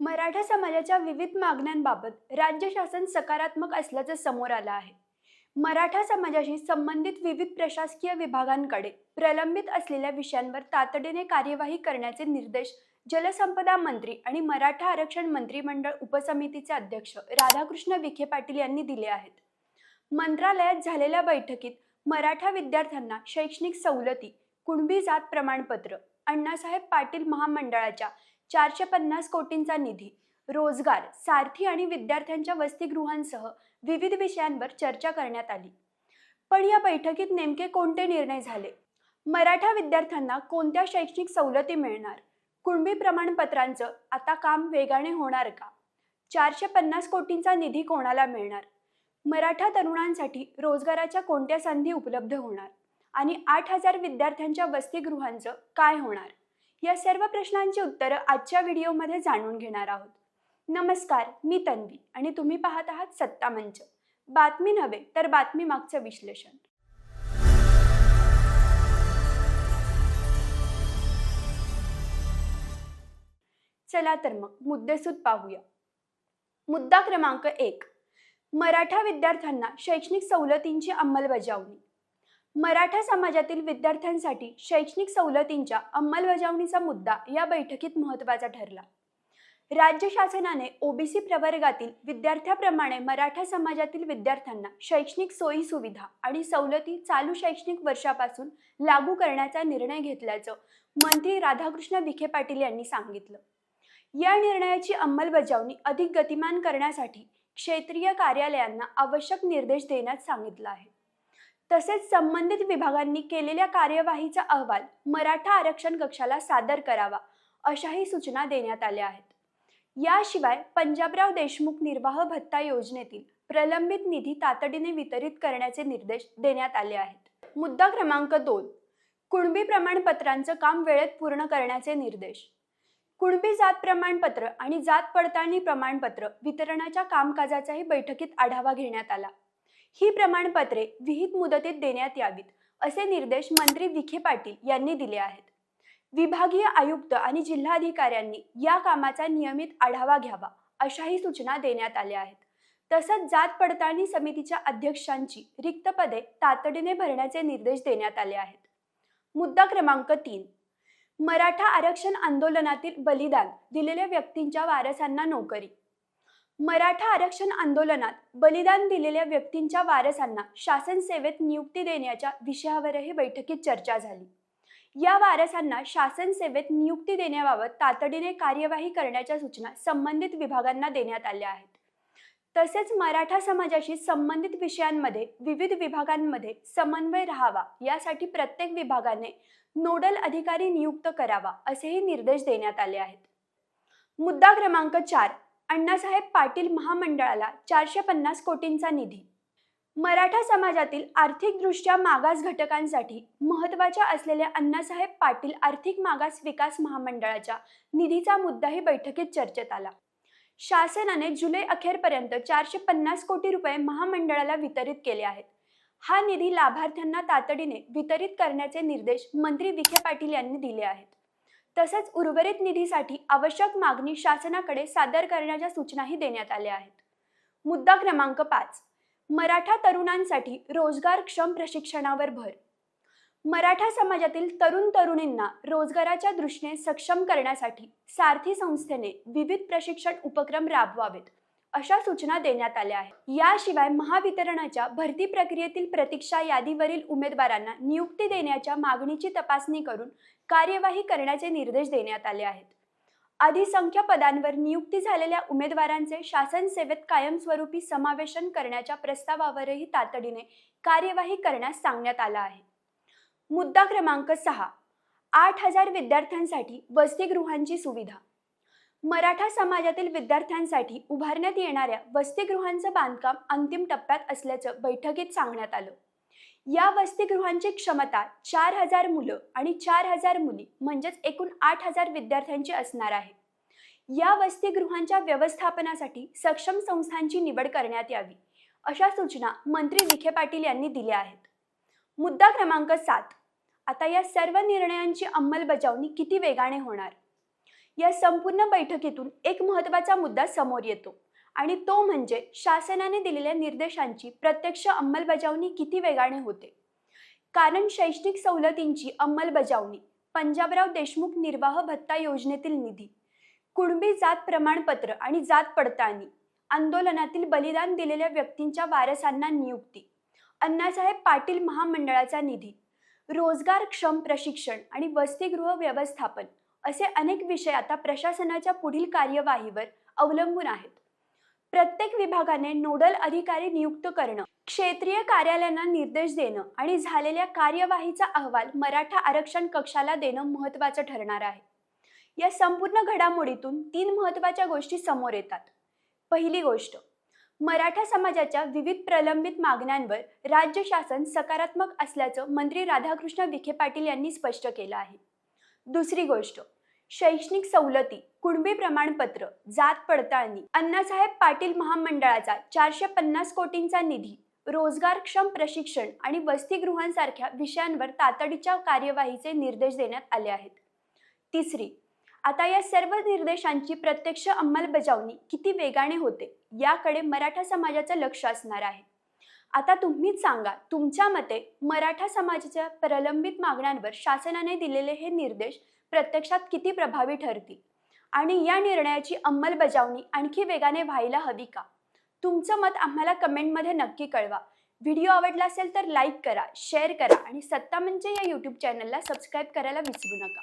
मराठा समाजाच्या विविध मागण्यांबाबत राज्य शासन सकारात्मक असल्याचं समोर आलं आहे. मराठा समाजाशी संबंधित विविध प्रशासकीय विभागांकडे प्रलंबित असलेल्या विषयांवर तातडीने कार्यवाही करण्याचे निर्देश जलसंपदा मंत्री आणि मराठा आरक्षण मंत्रिमंडळ उपसमितीचे अध्यक्ष राधाकृष्ण विखे पाटील यांनी दिले आहेत. मंत्रालयात झालेल्या बैठकीत मराठा विद्यार्थ्यांना शैक्षणिक सवलती, कुणबी जात प्रमाणपत्र, अण्णासाहेब पाटील महामंडळाच्या 450 कोटींचा निधी, रोजगार, सारथी आणि विद्यार्थ्यांच्या वसतिगृहांसह विविध विषयांवर चर्चा करण्यात आली. पण या बैठकीत नेमके कोणते निर्णय झाले? मराठा विद्यार्थ्यांना कोणत्या शैक्षणिक सवलती मिळणार? कुणबी प्रमाणपत्रांचं आता काम वेगाने होणार का? 450 कोटींचा निधी कोणाला मिळणार? मराठा तरुणांसाठी रोजगाराच्या कोणत्या संधी उपलब्ध होणार? आणि 8000 विद्यार्थ्यांच्या वसतिगृहांचं काय होणार? या सर्व प्रश्नांची उत्तरं आजच्या व्हिडिओमध्ये जाणून घेणार आहोत. नमस्कार, मी तन्वी आणि तुम्ही पाहत आहात सत्ता मंच. बातमी नव्हे तर बातमी मागचं विश्लेषण. चला तर मग मुद्देसूद पाहूया. मुद्दा क्रमांक 1, मराठा विद्यार्थ्यांना शैक्षणिक सवलतींची अंमलबजावणी. मराठा समाजातील विद्यार्थ्यांसाठी शैक्षणिक सवलतींच्या अंमलबजावणीचा मुद्दा या बैठकीत महत्त्वाचा ठरला. राज्य शासनाने ओबीसी प्रवर्गातील विद्यार्थ्याप्रमाणे मराठा समाजातील विद्यार्थ्यांना शैक्षणिक सोयी सुविधा आणि सवलती चालू शैक्षणिक वर्षापासून लागू करण्याचा निर्णय घेतल्याचं मंत्री राधाकृष्ण विखे पाटील यांनी सांगितलं. या निर्णयाची अंमलबजावणी अधिक गतिमान करण्यासाठी क्षेत्रीय कार्यालयांना आवश्यक निर्देश देण्यास सांगितलं आहे. तसेच संबंधित विभागांनी केलेल्या कार्यवाहीचा अहवाल मराठा आरक्षण कक्षाला सादर करावा अशाही सूचना देण्यात आल्या आहेत. याशिवाय पंजाबराव देशमुख निर्वाह भत्ता योजनेतील प्रलंबित निधी तातडीने वितरित करण्याचे निर्देश देण्यात आले आहेत. मुद्दा क्रमांक 2, कुणबी प्रमाणपत्रांचं काम वेळेत पूर्ण करण्याचे निर्देश. कुणबी जात प्रमाणपत्र आणि जात पडताळणी प्रमाणपत्र वितरणाच्या कामकाजाचाही बैठकीत आढावा घेण्यात आला. ही प्रमाणपत्रे विहित मुदतीत देण्यात यावीत असे निर्देश मंत्री विखे पाटील यांनी दिले आहेत. विभागीय आयुक्त आणि जिल्हाधिकाऱ्यांनी या कामाचा नियमित आढावा घ्यावा अशाही सूचना देण्यात आल्या आहेत. तसंच जात पडताळणी समितीच्या अध्यक्षांची रिक्त पदे तातडीने भरण्याचे निर्देश देण्यात आले आहेत. मुद्दा क्रमांक 3, मराठा आरक्षण आंदोलनातील बलिदान दिलेल्या व्यक्तींच्या वारसांना नोकरी. मराठा आरक्षण आंदोलनात बलिदान दिलेल्या व्यक्तींच्या वारसांना शासन सेवेत नियुक्ती देण्याच्या विषयावरही बैठकीत चर्चा झाली. या वारसांना शासन सेवेत नियुक्ती देण्याबाबत तातडीने कार्यवाही करण्याच्या सूचना संबंधित विभागांना देण्यात आल्या आहेत. तसेच मराठा समाजाशी संबंधित विषयांमध्ये विविध विभागांमध्ये समन्वय राहावा यासाठी प्रत्येक विभागाने नोडल अधिकारी नियुक्त करावा असेही निर्देश देण्यात आले आहेत. मुद्दा क्रमांक 4, अण्णासाहेब पाटील महामंडळाला 450 कोटींचा निधी. मराठा समाजातील आर्थिकदृष्ट्या मागास घटकांसाठी महत्त्वाच्या असलेल्या अण्णासाहेब पाटील आर्थिक मागास विकास महामंडळाच्या निधीचा मुद्दाही बैठकीत चर्चेत आला. शासनाने जुलै अखेरपर्यंत 450 कोटी रुपये महामंडळाला वितरित केले आहेत. हा निधी लाभार्थ्यांना तातडीने वितरित करण्याचे निर्देश मंत्री विखे पाटील यांनी दिले आहेत. तसंच उर्वरित निधीसाठी आवश्यक मागणी शासनाकडे सादर करण्याच्या सूचनाही देण्यात आल्या आहेत. मुद्दा क्रमांक 5, मराठा तरुणांसाठी रोजगारक्षम प्रशिक्षणावर भर. मराठा समाजातील तरुण तरुणींना रोजगाराच्या दृष्टीने सक्षम करण्यासाठी सारथी संस्थेने विविध प्रशिक्षण उपक्रम राबवावेत अशा सूचना देण्यात आल्या आहेत. याशिवाय महावितरणाच्या भरती प्रक्रियेतील प्रतीक्षा यादीवरील उमेदवारांना नियुक्ती देण्याच्या मागणीची तपासणी करून कार्यवाही करण्याचे निर्देश देण्यात आले आहेत. अधिसंख्य पदांवर नियुक्ती झालेल्या उमेदवारांचे शासन सेवेत कायमस्वरूपी समावेशन करण्याच्या प्रस्तावावरही तातडीने कार्यवाही करण्यास सांगण्यात आलं आहे. मुद्दा क्रमांक 6, 8000 विद्यार्थ्यांसाठी वसतिगृहांची सुविधा. मराठा समाजातील विद्यार्थ्यांसाठी उभारण्यात येणाऱ्या वसतिगृहांचं बांधकाम अंतिम टप्प्यात असल्याचं बैठकीत सांगण्यात आलं. या वसतिगृहांची क्षमता 4000 मुलं आणि 4000 मुली म्हणजेच एकूण 8000 विद्यार्थ्यांची असणार आहे. या वसतिगृहांच्या व्यवस्थापनासाठी सक्षम संस्थांची निवड करण्यात यावी अशा सूचना मंत्री विखे पाटील यांनी दिल्या आहेत. मुद्दा क्रमांक 7, आता या सर्व निर्णयांची अंमलबजावणी किती वेगाने होणार? या संपूर्ण बैठकीतून एक महत्त्वाचा मुद्दा समोर येतो आणि तो म्हणजे शासनाने दिलेल्या निर्देशांची प्रत्यक्ष अंमलबजावणी किती वेगाने होते. कारण शैक्षणिक सवलतींची अंमलबजावणी, पंजाबराव देशमुख निर्वाह भत्ता योजनेतील निधी, कुणबी जात प्रमाणपत्र आणि जात पडताळणी, आंदोलनातील बलिदान दिलेल्या व्यक्तींच्या वारसांना नियुक्ती, अण्णासाहेब पाटील महामंडळाचा निधी, रोजगारक्षम प्रशिक्षण आणि वसतिगृह व्यवस्थापन असे अनेक विषय आता प्रशासनाच्या पुढील कार्यवाहीवर अवलंबून आहेत. प्रत्येक विभागाने नोडल अधिकारी नियुक्त करणं, क्षेत्रीय कार्यालयांना निर्देश देणं आणि झालेल्या कार्यवाहीचा अहवाल मराठा आरक्षण कक्षाला देणं महत्त्वाचं ठरणार आहे. या संपूर्ण घडामोडीतून 3 महत्त्वाच्या गोष्टी समोर येतात. पहिली गोष्ट, मराठा समाजाच्या विविध प्रलंबित मागण्यांवर राज्य शासन सकारात्मक असल्याचं मंत्री राधाकृष्ण विखे पाटील यांनी स्पष्ट केलं आहे. दुसरी गोष्ट, शैक्षणिक सवलती, कुणबी प्रमाणपत्र, जात पडताळणी, अण्णासाहेब पाटील महामंडळाचा 450 कोटींचा निधी, रोजगारक्षम प्रशिक्षण आणि वसतिगृहांसारख्या विषयांवर तातडीच्या कार्यवाहीचे निर्देश देण्यात आले आहेत. तिसरी, आता या सर्व निर्देशांची प्रत्यक्ष अंमलबजावणी किती वेगाने होते याकडे मराठा समाजाचं लक्ष असणार आहे. आता तुम्हीच सांगा, तुमच्या मते मराठा समाजाच्या प्रलंबित मागण्यांवर शासनाने दिलेले हे निर्देश प्रत्यक्षात किती प्रभावी ठरतील आणि या निर्णयाची अंमलबजावणी आणखी वेगाने व्हायला हवी का? तुमचं मत आम्हाला कमेंटमध्ये नक्की कळवा. व्हिडिओ आवडला असेल तर लाईक करा, शेअर करा आणि सत्ता म्हणजे या यूट्यूब चॅनलला सबस्क्राईब करायला विसरू नका.